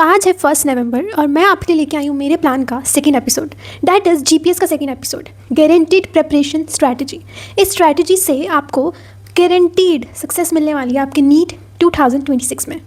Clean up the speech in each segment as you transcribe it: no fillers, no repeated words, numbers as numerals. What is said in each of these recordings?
आज है 1 नवंबर और मैं आपके लिए लेके आई हूँ मेरे प्लान का second episode, that is GPS का second episode, guaranteed preparation strategy. इस स्ट्रैटेजी से आपको गारंटीड सक्सेस मिलने वाली है आपके नीट 2026 में।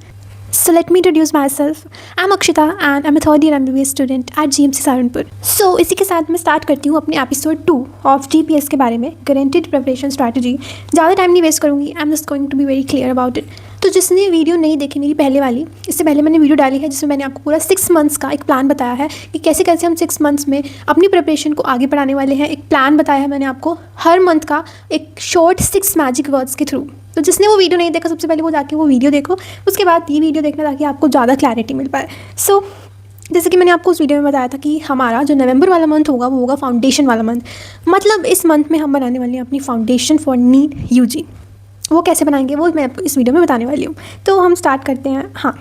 So let me introduce myself. I'm Akshita and I'm a third year MBBS student at GMC Saharanpur. So इसी के साथ मैं स्टार्ट करती हूँ अपने एपिसोड 2 ऑफ जीपीएस के बारे में, गारंटीड प्रिपरेशन स्ट्रैटेजी। ज़्यादा टाइम नहीं वेस्ट करूँगी, I am just going to be very clear about it. तो जिसने वीडियो नहीं देखी मेरी पहले वाली, इससे पहले मैंने वीडियो डाली है जिसमें मैंने आपको पूरा 6 मंथ्स का एक प्लान बताया है कि कैसे कैसे हम 6 मंथ्स में अपनी प्रिपरेशन को आगे बढ़ाने वाले हैं। एक प्लान बताया है मैंने आपको हर मंथ का एक शॉर्ट 6 मैजिक वर्ड्स के थ्रू। तो जिसने वो वीडियो नहीं देखा सबसे पहले वो जाके वो वीडियो देखो, उसके बाद ये वीडियो देखना ताकि आपको ज़्यादा क्लैरिटी मिल पाए। सो जैसे कि मैंने आपको उस वीडियो में बताया था कि हमारा जो नवंबर वाला मंथ होगा वो होगा फाउंडेशन वाला मंथ। मतलब इस मंथ में हम बनाने वाले हैं अपनी फाउंडेशन फॉर नीट यूजी। वो कैसे बनाएंगे वो मैं आपको इस वीडियो में बताने वाली हूँ। तो हम स्टार्ट करते हैं। हाँ,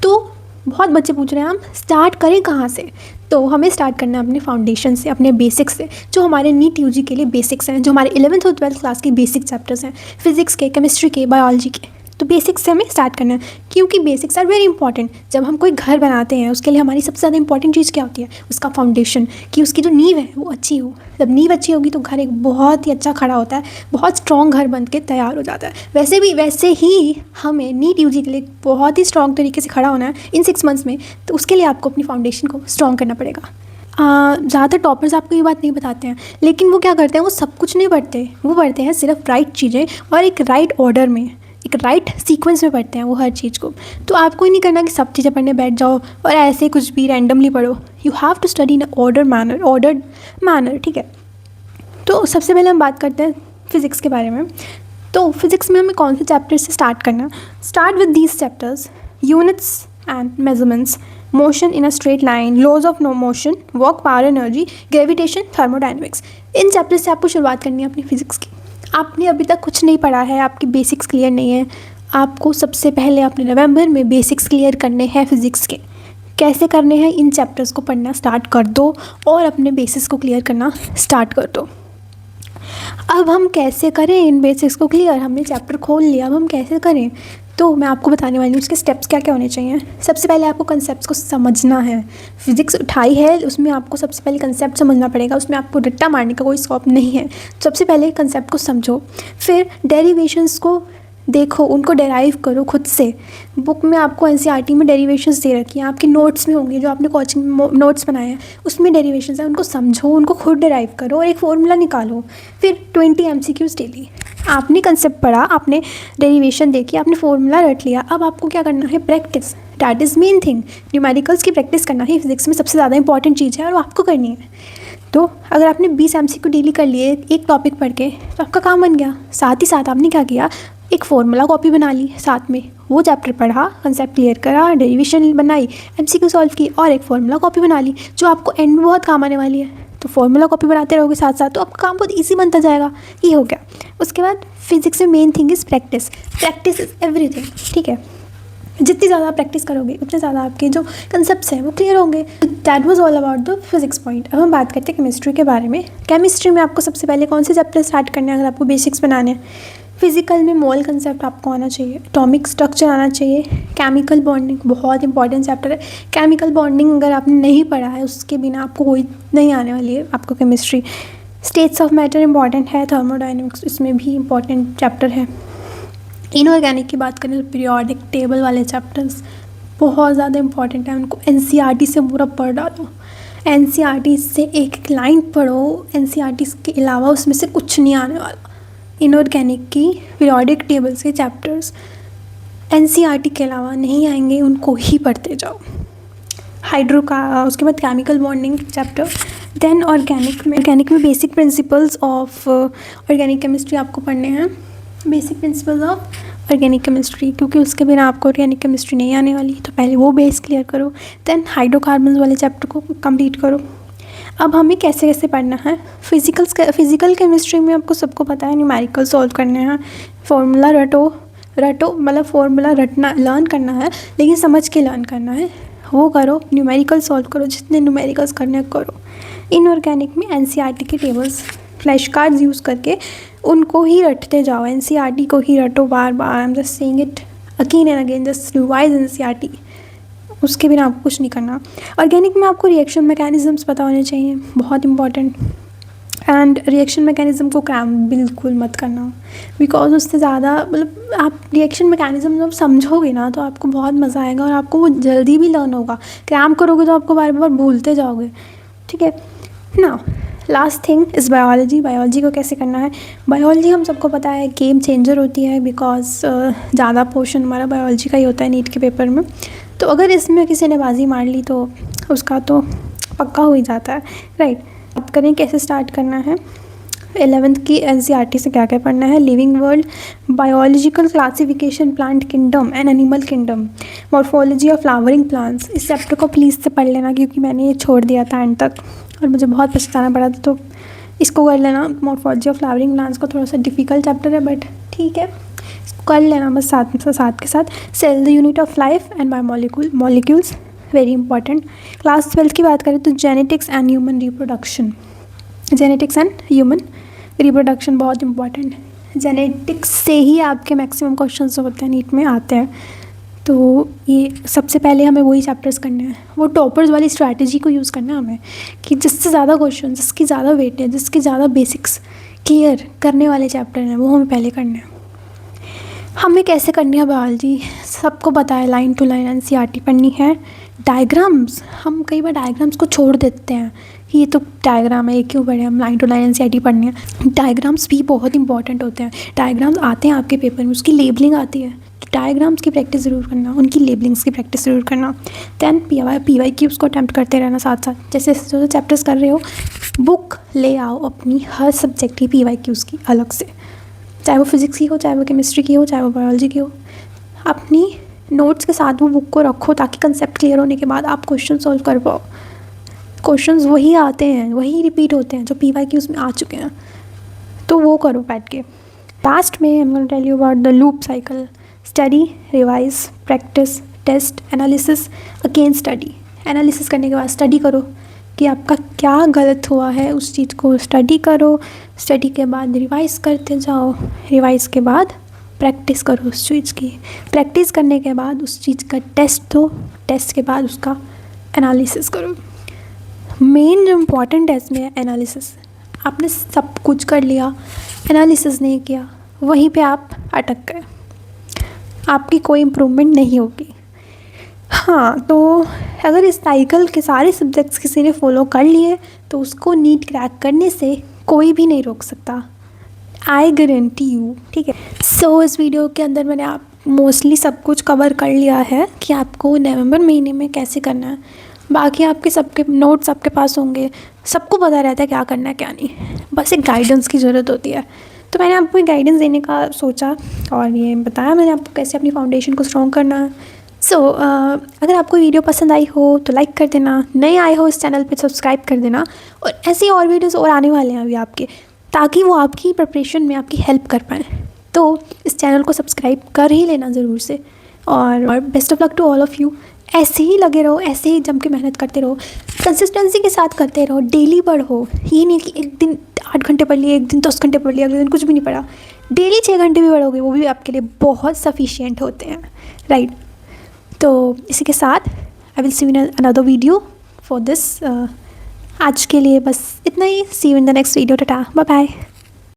तो बहुत बच्चे पूछ रहे हैं हम स्टार्ट करें कहाँ से। तो हमें स्टार्ट करना है अपने फाउंडेशन से, अपने बेसिक्स से, जो हमारे नीट यूजी के लिए बेसिक्स हैं, जो हमारे 11th और 12th क्लास के बेसिक चैप्टर्स हैं, फिजिक्स के, केमिस्ट्री के, बायोलॉजी के। तो बेसिक्स से हमें स्टार्ट करना है क्योंकि बेसिक्स आर वेरी इंपॉर्टेंट। जब हम कोई घर बनाते हैं उसके लिए हमारी सबसे ज़्यादा इंपॉर्टेंट चीज़ क्या होती है? उसका फाउंडेशन, कि उसकी जो नींव है वो अच्छी हो। जब नींव अच्छी होगी तो घर एक बहुत ही अच्छा खड़ा होता है, बहुत स्ट्रॉन्ग घर बन के तैयार हो जाता है। वैसे ही हमें नीट यूजी के लिए बहुत ही स्ट्रॉन्ग तरीके से खड़ा होना है इन 6 मंथ्स में। तो उसके लिए आपको अपनी फाउंडेशन को स्ट्रॉन्ग करना पड़ेगा। ज़्यादातर टॉपर्स आपको ये बात नहीं बताते हैं, लेकिन वो क्या करते हैं, वो सब कुछ नहीं पढ़ते, वो पढ़ते हैं सिर्फ राइट चीज़ें और एक राइट ऑर्डर में, एक राइट सीक्वेंस में पढ़ते हैं वो हर चीज़ को। तो आपको ही नहीं करना कि सब चीज़ें पढ़ने बैठ जाओ और ऐसे कुछ भी रैंडमली पढ़ो। You have to study in ordered manner, ठीक है। तो सबसे पहले हम बात करते हैं फिज़िक्स के बारे में। तो फिज़िक्स में हमें कौन से चैप्टर से स्टार्ट करना है? Start with these chapters: units and measurements, motion in a straight line, laws of no motion, work, power, energy, gravitation, thermodynamics. इन चैप्टर से आपको शुरुआत करनी है अपनी फिज़िक्स की। आपने अभी तक कुछ नहीं पढ़ा है, आपकी बेसिक्स क्लियर नहीं है, आपको सबसे पहले अपने नवंबर में बेसिक्स क्लियर करने हैं फिज़िक्स के। कैसे करने हैं? इन चैप्टर्स को पढ़ना स्टार्ट कर दो और अपने बेसिक्स को क्लियर करना स्टार्ट कर दो। अब हम कैसे करें इन बेसिक्स को क्लियर? हमने चैप्टर खोल लिया, अब हम कैसे करें? तो मैं आपको बताने वाली हूँ उसके स्टेप्स क्या क्या होने चाहिए। सबसे पहले आपको कंसेप्ट्स को समझना है। फिजिक्स उठाई है, उसमें आपको सबसे पहले कंसेप्ट समझना पड़ेगा, उसमें आपको रट्टा मारने का कोई स्कोप नहीं है। सबसे पहले कंसेप्ट को समझो, फिर डेरिवेशंस को देखो, उनको डेराइव करो खुद से। बुक में आपको एनसीईआरटी में डेरिवेशंस दे रखी हैं, आपके नोट्स में होंगे, जो आपने कोचिंग नोट्स बनाए हैं उसमें डेरिवेशंस हैं, उनको समझो, उनको खुद डेराइव करो और एक फॉर्मूला निकालो। फिर 20 MCQs डेली। आपने कंसेप्ट पढ़ा, आपने डेरिवेशन देखी, आपने फॉर्मूला रट लिया, अब आपको क्या करना है? Practice. That is main thing. Numericals की प्रैक्टिस करना ही फिजिक्स में सबसे ज़्यादा इंपॉर्टेंट चीज़ है और वो आपको करनी है। तो अगर आपने 20 MCQ डेली कर लिए एक टॉपिक पढ़ के तो आपका काम बन गया। साथ ही साथ आपने क्या किया? एक फॉर्मूला कॉपी बना ली, साथ में वो चैप्टर पढ़ा, कंसेप्ट क्लियर करा, डेरिवेशन बनाई, MCQ सॉल्व की और एक फॉर्मूला कॉपी बना ली जो आपको एंड में बहुत काम आने वाली है। तो फॉर्मूला कॉपी बनाते रहोगे साथ साथ तो आपका काम बहुत ईजी बनता जाएगा। ये हो गया। उसके बाद फिजिक्स में main thing is practice. Practice is everything, ठीक है। जितनी ज़्यादा प्रैक्टिस करोगे उतने ज़्यादा आपके जो कंसेप्ट्स हैं वो क्लियर होंगे। That was all about the physics point. अब हम बात करते हैं केमिस्ट्री के बारे में। केमिस्ट्री में आपको सबसे पहले कौन से चैप्टर स्टार्ट करने हैं अगर आपको बेसिक्स बनाने हैं? फिजिकल में मोल कंसेप्ट आपको आना चाहिए, एटॉमिक स्ट्रक्चर आना चाहिए, केमिकल बॉन्डिंग बहुत इंपॉर्टेंट चैप्टर है। केमिकल बॉन्डिंग अगर आपने नहीं पढ़ा है उसके बिना आपको कोई नहीं आने वाली है आपको chemistry. States of matter important है, थर्मोडाइनमिक्स इसमें भी इंपॉर्टेंट चैप्टर है। इनऑर्गेनिक की बात करें तो पीरियोडिक टेबल वाले चैप्टर्स बहुत ज़्यादा इंपॉर्टेंट है, उनको एनसीईआरटी से पूरा पढ़ डालो। एनसीईआरटी से एक लाइन पढ़ो, एनसीईआरटी के अलावा उसमें से कुछ नहीं आने वाला। इनऑर्गेनिक की पीरियोडिक टेबल्स के चैप्टर्स एनसीईआरटी के अलावा नहीं आएंगे, उनको ही पढ़ते जाओ। हाइड्रो का, उसके बाद chemical bonding chapter, then organic में basic principles of organic chemistry आपको पढ़ने हैं। Basic principles of organic chemistry, क्योंकि उसके बिना आपको ऑर्गेनिक केमिस्ट्री नहीं आने वाली, तो पहले वो बेस क्लियर करो। देन हाइड्रोकार्बन्स वाले चैप्टर को कंप्लीट करो। अब हमें कैसे कैसे पढ़ना है? फिजिकल केमिस्ट्री में आपको सबको पता है न्यूमेरिकल सॉल्व करने हैं। फॉर्मूला रटो मतलब फॉर्मूला रटना लर्न करना है, लेकिन समझ के लर्न करना है, वो करो। न्यूमेरिकल सॉल्व करो, जितने न्यूमेरिकल्स करने करो। इनऑर्गेनिक में एनसीईआरटी के टेबल्स, फ्लैश कार्ड्स यूज़ करके उनको ही रटते जाओ। एनसीईआरटी को ही रटो बार बार। I am just saying it again and again, just revise NCERT. उसके बिना आपको कुछ नहीं करना। ऑर्गेनिक में आपको रिएक्शन मैकेनिज़म्स पता होने चाहिए, बहुत इंपॉर्टेंट। एंड रिएक्शन मैकेनिज़्म को क्रैम बिल्कुल मत करना, बिकॉज उससे ज़्यादा मतलब आप रिएक्शन मैकेनिज़्म जब समझोगे ना तो आपको बहुत मज़ा आएगा और आपको वो जल्दी भी लर्न होगा। क्रैम करोगे तो आपको बार बार भूलते जाओगे, ठीक है ना। Last thing is biology. Biology को कैसे करना है? बायोलॉजी हम सबको पता है गेम चेंजर होती है, बिकॉज ज़्यादा पोर्शन हमारा बायोलॉजी का ही होता है नीट के पेपर में। तो अगर इसमें किसी ने बाजी मार ली तो उसका तो पक्का हो ही जाता है, राइट। बात करें कैसे स्टार्ट करना है। 11th की NCERT से क्या क्या पढ़ना है? Living world, biological classification, plant kingdom and animal kingdom, morphology of flowering plants. इस चैप्टर को प्लीज़ से पढ़ लेना, क्योंकि मैंने ये छोड़ दिया था एंड तक और मुझे बहुत पछताना पड़ा था, तो इसको कर लेना। मॉर्फोलॉजी ऑफ फ्लावरिंग प्लांट्स को थोड़ा सा डिफ़िकल्ट चैप्टर है, बट ठीक है, इसको कर लेना बस साथ के साथ। Cell the unit of life and biomolecules, very important. Class 12 की बात करें तो genetics and human reproduction, genetics and human reproduction बहुत इंपॉर्टेंट। जेनेटिक्स से ही आपके मैक्सिमम क्वेश्चंस होते हैं नीट में आते हैं, तो ये सबसे पहले हमें वही चैप्टर्स करने हैं। वो टॉपर्स वाली स्ट्रैटेजी को यूज़ करना है हमें, कि जिससे ज़्यादा क्वेश्चन, जिसकी ज़्यादा वेट है, जिसके ज़्यादा बेसिक्स क्लियर करने वाले चैप्टर हैं, वो हमें पहले करने हैं। हमें कैसे करनी है बायोलॉजी सबको पता है, लाइन टू लाइन NCERT पढ़नी है। डायग्राम्स, हम कई बार डायग्राम्स को छोड़ देते हैं कि ये तो डायग्राम है, ये क्यों पढ़े, हम लाइन टू लाइन NCERT पढ़नी है। डायग्राम्स भी बहुत इंपॉर्टेंट होते हैं। डायग्राम्स आते हैं आपके पेपर में, उसकी लेबलिंग आती है, तो डायग्राम्स की प्रैक्टिस ज़रूर करना, उनकी लेबलिंग्स की प्रैक्टिस ज़रूर करना। दैन PYQ को अटैम्प्ट करते रहना साथ साथ। जैसे जो चैप्टर्स कर रहे हो, बुक ले आओ अपनी हर सब्जेक्ट की PYQs की अलग से, चाहे वो फिज़िक्स की हो, चाहे वो केमिस्ट्री की हो, चाहे वो बायोलॉजी की हो। अपनी नोट्स के साथ वो बुक को रखो, ताकि कंसेप्ट क्लियर होने के बाद आप क्वेश्चन सॉल्व कर पाओ। क्वेश्चंस वही आते हैं, वही रिपीट होते हैं जो PYQs में आ चुके हैं, तो वो करो बैठ के। लास्ट में I am going to tell you about the loop cycle. Study, revise, practice, test, analysis, again study. Analysis करने के बाद स्टडी करो कि आपका क्या गलत हुआ है, उस चीज़ को स्टडी करो। स्टडी के बाद रिवाइज करते जाओ, रिवाइज के बाद प्रैक्टिस करो उस चीज़ की। प्रैक्टिस करने के बाद उस चीज़ का टेस्ट दो, टेस्ट के बाद उसका एनालिसिस करो। मेन जो इम्पॉर्टेंट है इसमें एनालिसिस। आपने सब कुछ कर लिया, एनालिसिस नहीं किया, वहीं पे आप अटक गए, आपकी कोई इम्प्रूवमेंट नहीं होगी। हाँ, तो अगर इस साइकिल के सारे सब्जेक्ट्स किसी ने फॉलो कर लिए तो उसको नीट क्रैक करने से कोई भी नहीं रोक सकता, आई गारंटी यू, ठीक है। सो इस वीडियो के अंदर मैंने आप मोस्टली सब कुछ कवर कर लिया है कि आपको नवंबर महीने में कैसे करना है। बाकी आपके सबके नोट्स आपके पास होंगे, सबको पता रहता है क्या करना है क्या नहीं, बस एक गाइडेंस की ज़रूरत होती है। तो मैंने आपको एक गाइडेंस देने का सोचा और ये बताया मैंने आपको कैसे अपनी फाउंडेशन को स्ट्रॉन्ग करना है। सो अगर आपको वीडियो पसंद आई हो तो लाइक कर देना, नए आए हो इस चैनल पे सब्सक्राइब कर देना, और ऐसे और वीडियोस और आने वाले हैं अभी आपके, ताकि वो आपकी प्रिपरेशन में आपकी हेल्प कर पाएँ। तो इस चैनल को सब्सक्राइब कर ही लेना ज़रूर से, और best of luck to all of you. ऐसे ही लगे रहो, ऐसे ही जम के मेहनत करते रहो, कंसिस्टेंसी के साथ करते रहो, डेली पढ़ो। ये नहीं कि एक दिन 8 घंटे पढ़ लिए, एक दिन 10 घंटे पढ़ लिया, अगले दिन कुछ भी नहीं पढ़ा। डेली 6 घंटे भी पढ़ोगे वो भी आपके लिए बहुत सफिशिएंट होते हैं, राइट। तो इसी के साथ I will see you in another video for this. आज के लिए बस इतना ही। See you in the next video. Tata, bye bye.